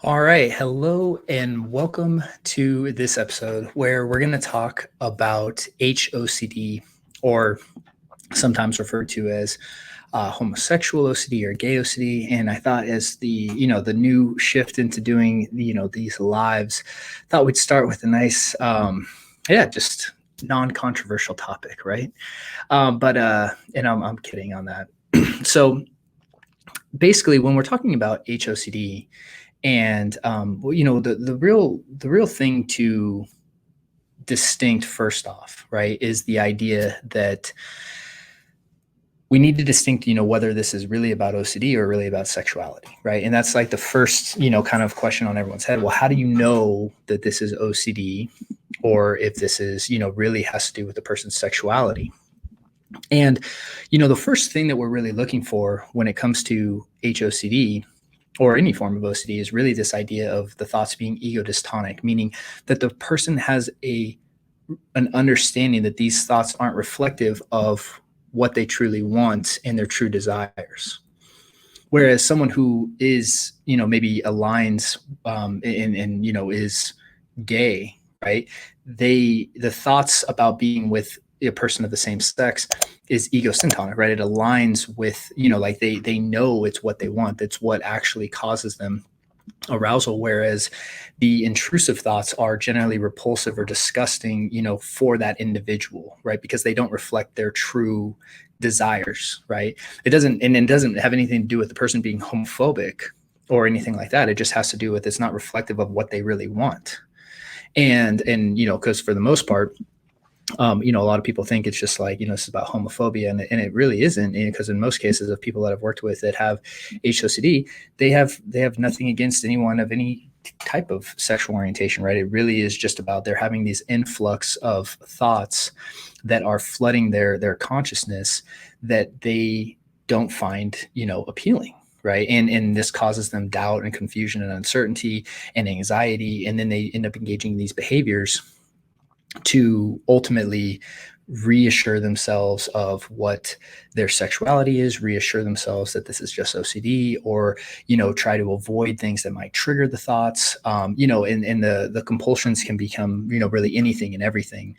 All right. Hello and welcome to this episode where we're going to talk about HOCD, or sometimes referred to as homosexual OCD or gay OCD. And I thought, as the new shift into doing these lives, thought we'd start with a nice just non-controversial topic, right? And I'm kidding on that. So basically, when we're talking about HOCD, and the real thing to distinct first off, right, is the idea that we need to distinct, whether this is really about OCD or really about sexuality, right? And that's like the first, kind of question on everyone's head. Well, how do you know that this is OCD, or if this is, really has to do with the person's sexuality? And, the first thing that we're really looking for when it comes to HOCD or any form of OCD is really this idea of the thoughts being ego dystonic, meaning that the person has an understanding that these thoughts aren't reflective of what they truly want and their true desires. Whereas someone who is, maybe aligns and is gay, right? The thoughts about being with a person of the same sex is ego syntonic, right? It aligns with, like they know it's what they want. It's what actually causes them arousal. Whereas the intrusive thoughts are generally repulsive or disgusting, for that individual, right? Because they don't reflect their true desires, right? It doesn't have anything to do with the person being homophobic or anything like that. It just has to do with, it's not reflective of what they really want. And because for the most part, a lot of people think it's just like, it's about homophobia, and it really isn't, because in most cases of people that I've worked with that have HOCD, they have nothing against anyone of any type of sexual orientation, right? It really is just about they're having these influx of thoughts that are flooding their consciousness that they don't find, appealing. Right. And this causes them doubt and confusion and uncertainty and anxiety. And then they end up engaging in these behaviors to ultimately reassure themselves of what their sexuality is, reassure themselves that this is just OCD, or, try to avoid things that might trigger the thoughts, and the compulsions can become, really anything and everything.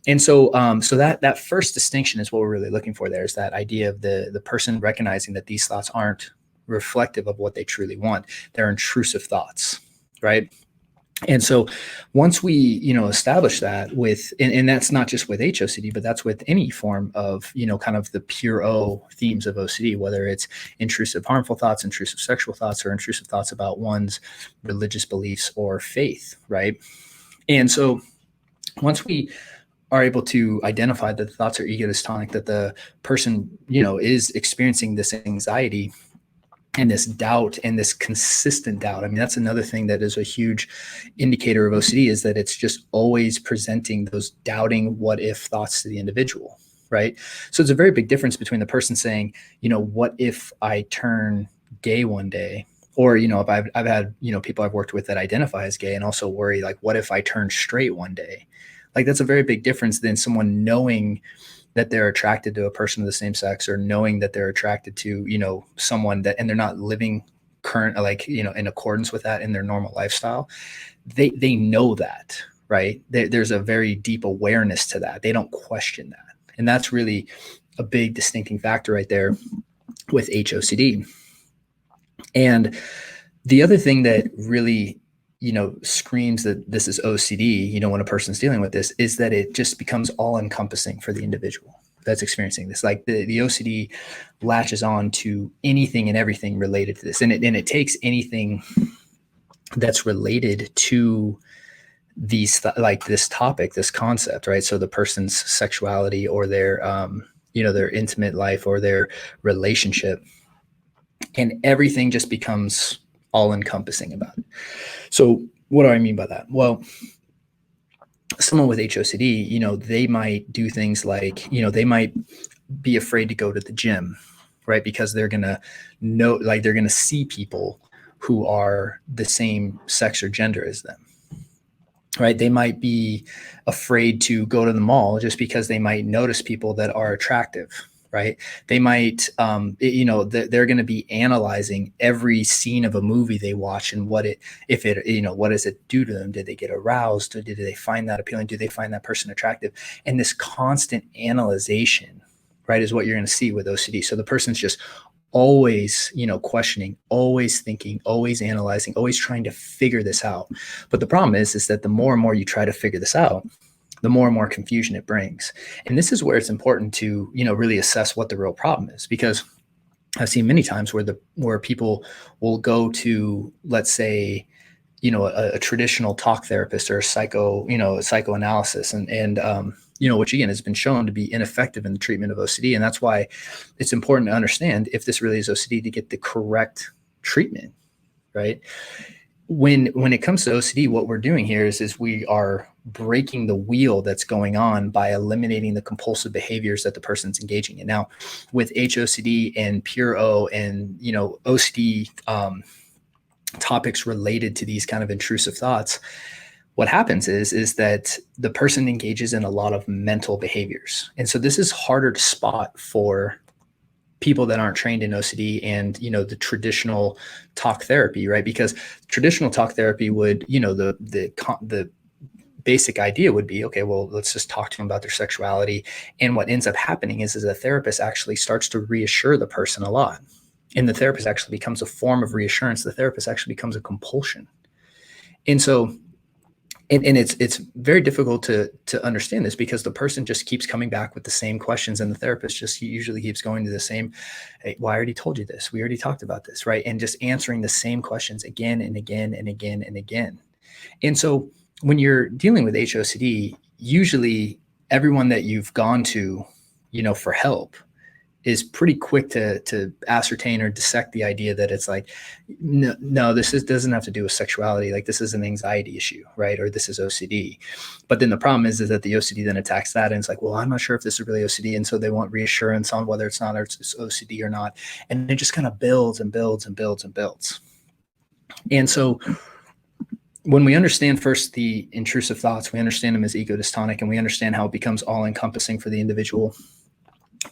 And so, so that first distinction is what we're really looking for. There's that idea of the person recognizing that these thoughts aren't reflective of what they truly want. They're intrusive thoughts, right? And so once we, establish that with, and that's not just with HOCD, but that's with any form of, kind of the pure O themes of OCD, whether it's intrusive harmful thoughts, intrusive sexual thoughts, or intrusive thoughts about one's religious beliefs or faith, right? And so once we are able to identify that the thoughts are ego dystonic, that the person, is experiencing this anxiety and this doubt and this consistent doubt. I mean, that's another thing that is a huge indicator of OCD, is that it's just always presenting those doubting what if thoughts to the individual, right? So it's a very big difference between the person saying, what if I turn gay one day? Or, if I've had, people I've worked with that identify as gay and also worry, like, what if I turn straight one day? Like, that's a very big difference than someone knowing that they're attracted to a person of the same sex, or knowing that they're attracted to, someone that, and they're not living current, like, in accordance with that in their normal lifestyle. They know that, right? There's a very deep awareness to that. They don't question that. And that's really a big distincting factor right there with HOCD. And the other thing that really, screams that this is OCD, when a person's dealing with this, is that it just becomes all encompassing for the individual that's experiencing this. Like the OCD latches on to anything and everything related to this. And it takes anything that's related to these, like this topic, this concept, right? So the person's sexuality, or their, their intimate life, or their relationship, and everything just becomes all encompassing about it. So what do I mean by that? Well, someone with HOCD, they might do things like, they might be afraid to go to the gym, right? Because they're going to know, like, they're going to see people who are the same sex or gender as them, right? They might be afraid to go to the mall just because they might notice people that are attractive, right? They might, they're going to be analyzing every scene of a movie they watch and what does it do to them? Did they get aroused? Did they find that appealing? Do they find that person attractive? And this constant analyzation, right, is what you're going to see with OCD. So the person's just always, questioning, always thinking, always analyzing, always trying to figure this out. But the problem is that the more and more you try to figure this out, the more and more confusion it brings. And this is where it's important to, really assess what the real problem is, because I've seen many times where people will go to, let's say, a traditional talk therapist or a psychoanalysis, and which again has been shown to be ineffective in the treatment of OCD. And that's why it's important to understand if this really is OCD to get the correct treatment, right? When it comes to OCD, what we're doing here is we are breaking the wheel that's going on by eliminating the compulsive behaviors that the person's engaging in. Now, with HOCD and pure O and OCD topics related to these kind of intrusive thoughts, what happens is that the person engages in a lot of mental behaviors, and so this is harder to spot for people that aren't trained in OCD and, the traditional talk therapy, right? Because traditional talk therapy would, the basic idea would be, okay, well, let's just talk to them about their sexuality. And what ends up happening is a therapist actually starts to reassure the person a lot. And the therapist actually becomes a form of reassurance. The therapist actually becomes a compulsion. And so And it's very difficult to understand this, because the person just keeps coming back with the same questions, and the therapist just usually keeps going to the same, hey, well, I already told you this. We already talked about this, right? And just answering the same questions again and again and again and again. And so when you're dealing with HOCD, usually everyone that you've gone to, for help is pretty quick to ascertain or dissect the idea that it's like, no, doesn't have to do with sexuality. Like, this is an anxiety issue, right? Or this is OCD. But then the problem is that the OCD then attacks that, and it's like, well, I'm not sure if this is really OCD. And so they want reassurance on whether it's not, or it's OCD or not. And it just kind of builds and builds and builds and builds. And so when we understand first the intrusive thoughts, we understand them as ego dystonic, and we understand how it becomes all encompassing for the individual.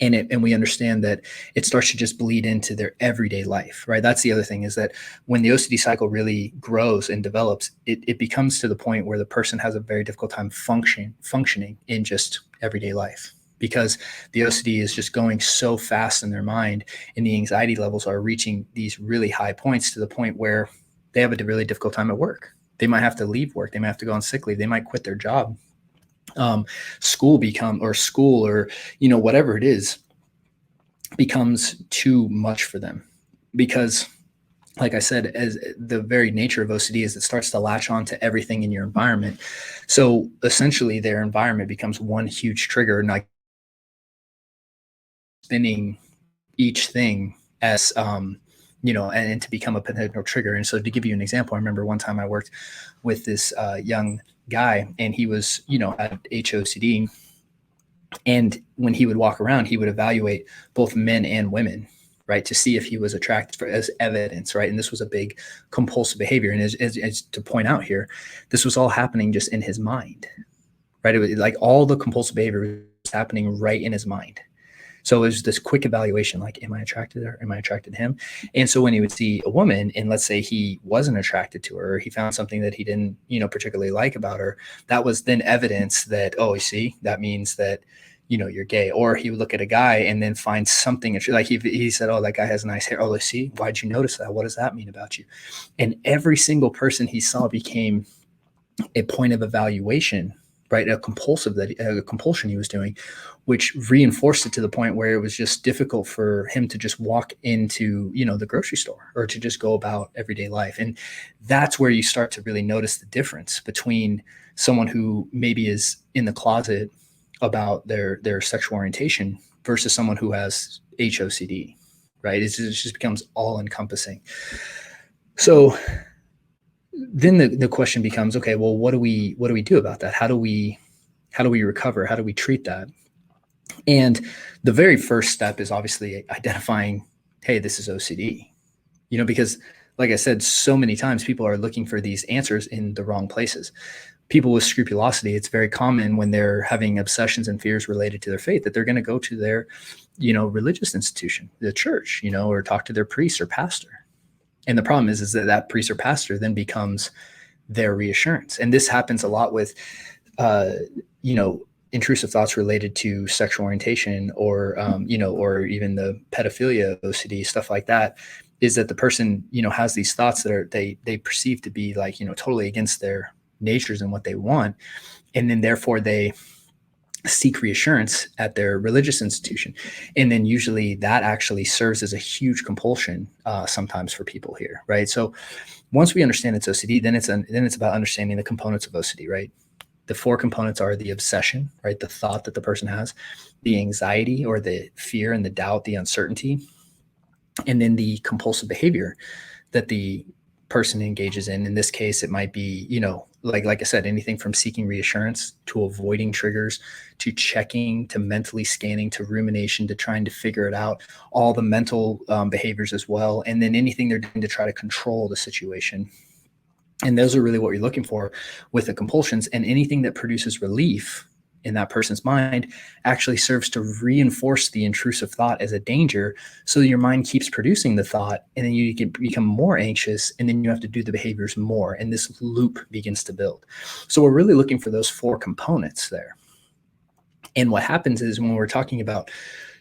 And we understand that it starts to just bleed into their everyday life, right? That's the other thing, is that when the OCD cycle really grows and develops, it becomes to the point where the person has a very difficult time functioning in just everyday life, because the OCD is just going so fast in their mind, and the anxiety levels are reaching these really high points, to the point where they have a really difficult time at work. They might have to leave work. They might have to go on sick leave. They might quit their job. School or whatever it is becomes too much for them, because, like I said, as the very nature of OCD is, it starts to latch on to everything in your environment. So essentially their environment becomes one huge trigger, and like spinning each thing as and to become a potential trigger. And so, to give you an example, I remember one time I worked with this young guy, and he was, had HOCD. And when he would walk around, he would evaluate both men and women, right, to see if he was attracted, as evidence, right? And this was a big compulsive behavior. And as to point out here, this was all happening just in his mind, right? It was like all the compulsive behavior was happening right in his mind. So it was this quick evaluation, like, am I attracted to her? Am I attracted to him? And so when he would see a woman, and let's say he wasn't attracted to her, or he found something that he didn't, particularly like about her, that was then evidence that, oh, you see, that means that, you're gay. Or he would look at a guy and then find something, like he said, oh, that guy has nice hair. Oh, let's see, why'd you notice that? What does that mean about you? And every single person he saw became a point of evaluation, right? A compulsion he was doing, which reinforced it to the point where it was just difficult for him to just walk into, the grocery store, or to just go about everyday life. And that's where you start to really notice the difference between someone who maybe is in the closet about their sexual orientation versus someone who has HOCD, right? It just becomes all encompassing. So then the question becomes, okay, well, what do we do about that? How do we recover? How do we treat that? And the very first step is obviously identifying, hey, this is OCD, because like I said, so many times people are looking for these answers in the wrong places. people with scrupulosity, it's very common when they're having obsessions and fears related to their faith that they're going to go to their, religious institution, the church, or talk to their priest or pastor. And the problem is that priest or pastor then becomes their reassurance. And this happens a lot with, intrusive thoughts related to sexual orientation or, or even the pedophilia, OCD, stuff like that, is that the person, has these thoughts that are, they perceive to be like, totally against their natures and what they want. And then therefore they seek reassurance at their religious institution. And then usually that actually serves as a huge compulsion sometimes for people here, right? So once we understand it's OCD, then it's about understanding the components of OCD, right? The 4 components are the obsession, right? The thought that the person has, the anxiety or the fear and the doubt, the uncertainty, and then the compulsive behavior that the person engages in. In this case, it might be, like I said, anything from seeking reassurance to avoiding triggers, to checking, to mentally scanning, to rumination, to trying to figure it out, all the mental behaviors as well. And then anything they're doing to try to control the situation. And those are really what you're looking for with the compulsions. And anything that produces relief in that person's mind actually serves to reinforce the intrusive thought as a danger. So your mind keeps producing the thought, and then you become more anxious, and then you have to do the behaviors more. And this loop begins to build. So we're really looking for those 4 components there. And what happens is when we're talking about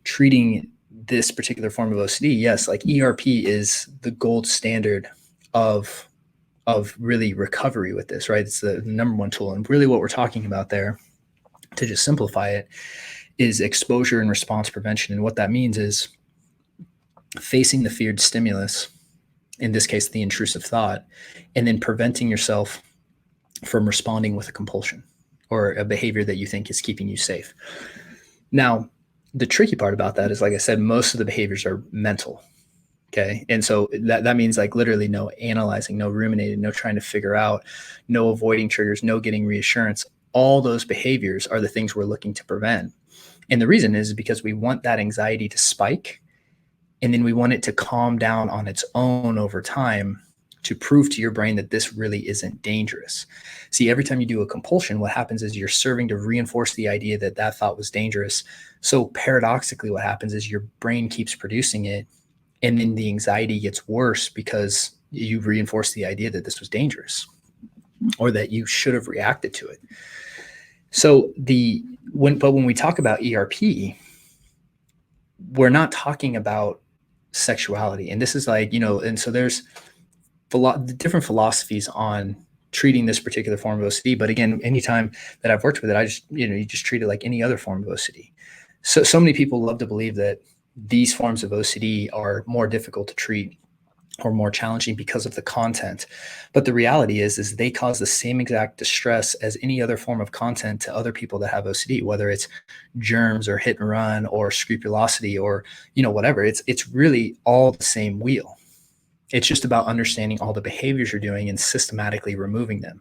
treating this particular form of OCD, yes, like ERP is the gold standard of really recovery with this, right? It's the number 1 tool. And really what we're talking about there, to just simplify it, is exposure and response prevention. And what that means is facing the feared stimulus, in this case, the intrusive thought, and then preventing yourself from responding with a compulsion or a behavior that you think is keeping you safe. Now, the tricky part about that is, like I said, most of the behaviors are mental. Okay. And so that means like literally no analyzing, no ruminating, no trying to figure out, no avoiding triggers, no getting reassurance. All those behaviors are the things we're looking to prevent. And the reason is because we want that anxiety to spike, and then we want it to calm down on its own over time to prove to your brain that this really isn't dangerous. See, every time you do a compulsion, what happens is you're serving to reinforce the idea that that thought was dangerous. So paradoxically, what happens is your brain keeps producing it, and then the anxiety gets worse because you reinforce the idea that this was dangerous or that you should have reacted to it. So when we talk about ERP, we're not talking about sexuality. And this is like, and so there's different philosophies on treating this particular form of OCD. But again, anytime that I've worked with it, I just, you just treat it like any other form of OCD. So many people love to believe that these forms of OCD are more difficult to treat or more challenging because of the content. But the reality is they cause the same exact distress as any other form of content to other people that have OCD, whether it's germs or hit and run or scrupulosity or, whatever. It's really all the same wheel. It's just about understanding all the behaviors you're doing and systematically removing them.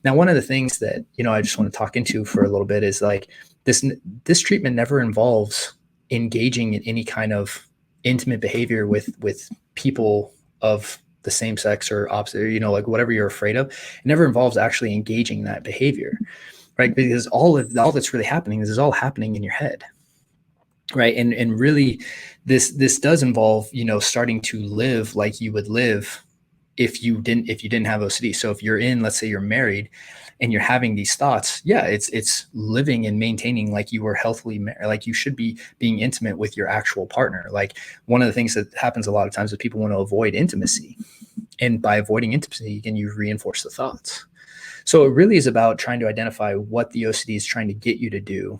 Now, one of the things that, I just want to talk into for a little bit is like this treatment never involves engaging in any kind of intimate behavior with people of the same sex or opposite, like whatever you're afraid of. It never involves actually engaging that behavior, right? Because all that's really happening is all happening in your head, right? And really this does involve, starting to live like you would live if you didn't have OCD. So if you're let's say you're married and you're having these thoughts, yeah, it's living and maintaining like you were healthily married, like you should be being intimate with your actual partner. Like one of the things that happens a lot of times is people want to avoid intimacy. And by avoiding intimacy, again, you reinforce the thoughts. So it really is about trying to identify what the OCD is trying to get you to do,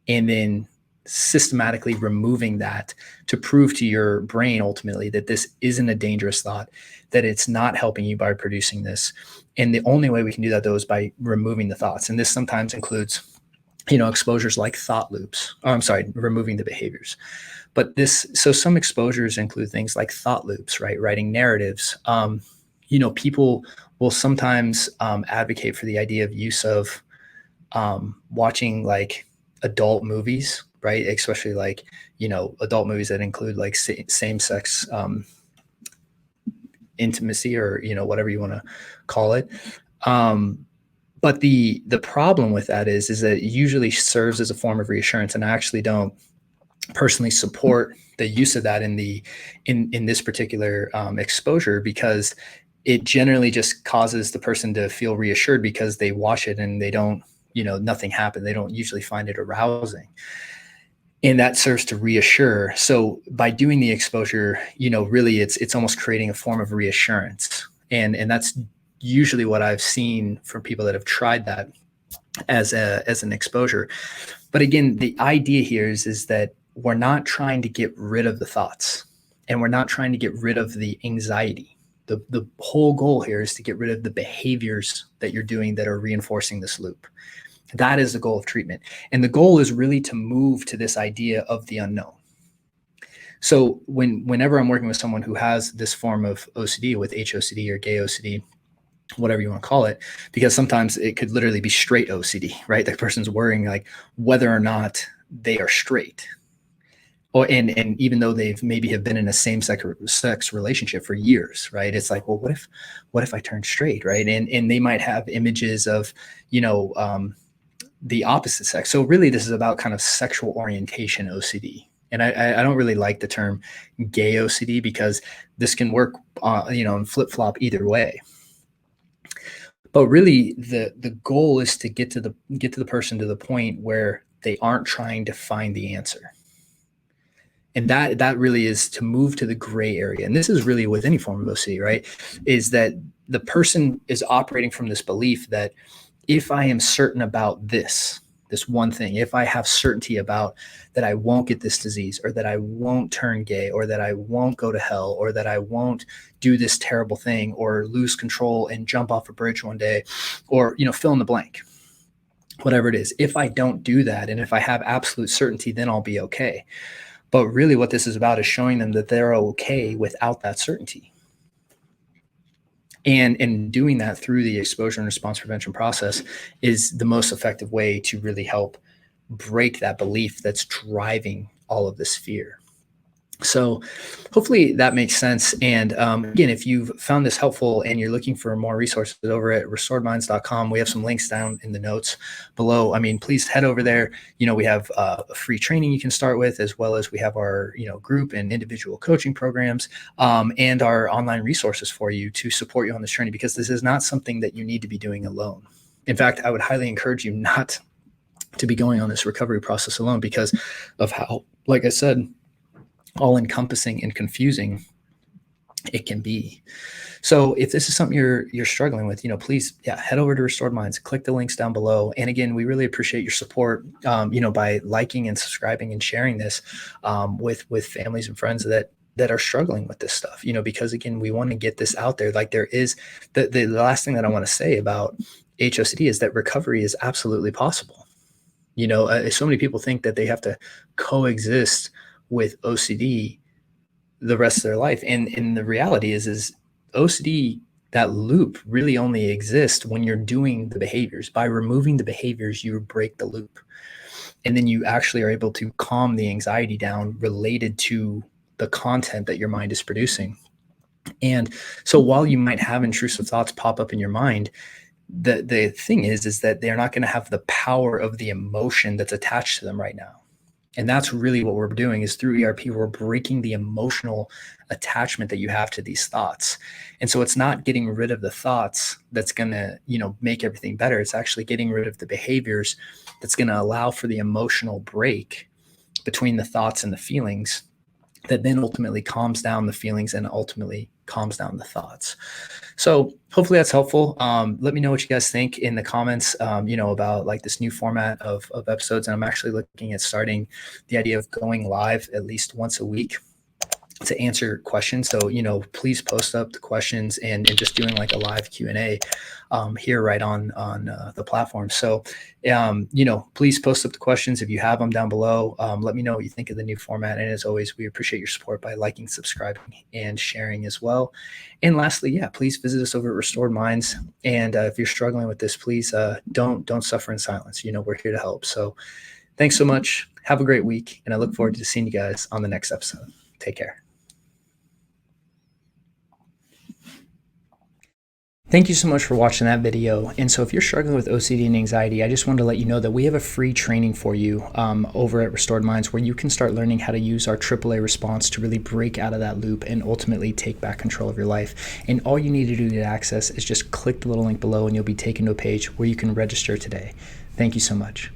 and then systematically removing that to prove to your brain ultimately that this isn't a dangerous thought, that it's not helping you by producing this. And the only way we can do that, though, is by removing the thoughts. And this sometimes includes, exposures like thought loops. Removing the behaviors. But so some exposures include things like thought loops, right? Writing narratives. People will sometimes advocate for the idea of use of watching like adult movies, right? Especially like, adult movies that include like same-sex intimacy or, whatever you want to call it. But the problem with that is that it usually serves as a form of reassurance, and I actually don't personally support the use of that in this particular exposure, because it generally just causes the person to feel reassured because they watch it and they don't, nothing happened. They don't usually find it arousing. And that serves to reassure. So by doing the exposure, really it's almost creating a form of reassurance. And that's usually what I've seen from people that have tried that as an exposure. But again, the idea here is that we're not trying to get rid of the thoughts, and we're not trying to get rid of the anxiety. The whole goal here is to get rid of the behaviors that you're doing that are reinforcing this loop. That is the goal of treatment. And the goal is really to move to this idea of the unknown. So whenever I'm working with someone who has this form of OCD, with HOCD or gay OCD, whatever you want to call it, because sometimes it could literally be straight OCD, right? The person's worrying like whether or not they are straight. And even though they've maybe have been in a same sex relationship for years, right? It's like, well, what if I turn straight, right? And they might have images of, the opposite sex. So really, this is about kind of sexual orientation OCD. And I don't really like the term gay OCD, because this can work, and flip flop either way. But really, the goal is to get to the person to the point where they aren't trying to find the answer. And that really is to move to the gray area. And this is really with any form of OCD, right? Is that the person is operating from this belief that if I am certain about this one thing, if I have certainty about that I won't get this disease, or that I won't turn gay, or that I won't go to hell, or that I won't do this terrible thing, or lose control and jump off a bridge one day, or, fill in the blank, whatever it is. If I don't do that, and if I have absolute certainty, then I'll be okay. But really what this is about is showing them that they're okay without that certainty. And doing that through the exposure and response prevention process is the most effective way to really help break that belief that's driving all of this fear. So hopefully that makes sense. And again, if you've found this helpful and you're looking for more resources over at restoredminds.com, we have some links down in the notes below. I mean, please head over there. We have a free training you can start with, as well as we have our group and individual coaching programs, and our online resources for you to support you on this journey, because this is not something that you need to be doing alone. In fact, I would highly encourage you not to be going on this recovery process alone, because of how, like I said, all-encompassing and confusing it can be. So if this is something you're struggling with, please, head over to Restored Minds, click the links down below. And again, we really appreciate your support, by liking and subscribing and sharing this with families and friends that are struggling with this stuff, because again, we want to get this out there. Like, there is the last thing that I want to say about HOCD is that recovery is absolutely possible. So many people think that they have to coexist with OCD the rest of their life. And the reality is OCD, that loop really only exists when you're doing the behaviors. By removing the behaviors, you break the loop. And then you actually are able to calm the anxiety down related to the content that your mind is producing. And so while you might have intrusive thoughts pop up in your mind, the thing is that they're not going to have the power of the emotion that's attached to them right now. And that's really what we're doing, is through ERP, we're breaking the emotional attachment that you have to these thoughts. And so it's not getting rid of the thoughts that's going to, make everything better. It's actually getting rid of the behaviors that's going to allow for the emotional break between the thoughts and the feelings, that then ultimately calms down the feelings and ultimately calms down the thoughts. So hopefully that's helpful. Let me know what you guys think in the comments, about like this new format of episodes. And I'm actually looking at starting the idea of going live at least once a week to answer questions. So, please post up the questions and just doing like a live Q&A here right on the platform. So, please post up the questions if you have them down below. Let me know what you think of the new format. And as always, we appreciate your support by liking, subscribing, and sharing as well. And lastly, please visit us over at Restored Minds. And if you're struggling with this, please don't suffer in silence. We're here to help. So thanks so much. Have a great week. And I look forward to seeing you guys on the next episode. Take care. Thank you so much for watching that video. And so if you're struggling with OCD and anxiety, I just wanted to let you know that we have a free training for you over at Restored Minds, where you can start learning how to use our AAA response to really break out of that loop and ultimately take back control of your life. And all you need to do to access is just click the little link below and you'll be taken to a page where you can register today. Thank you so much.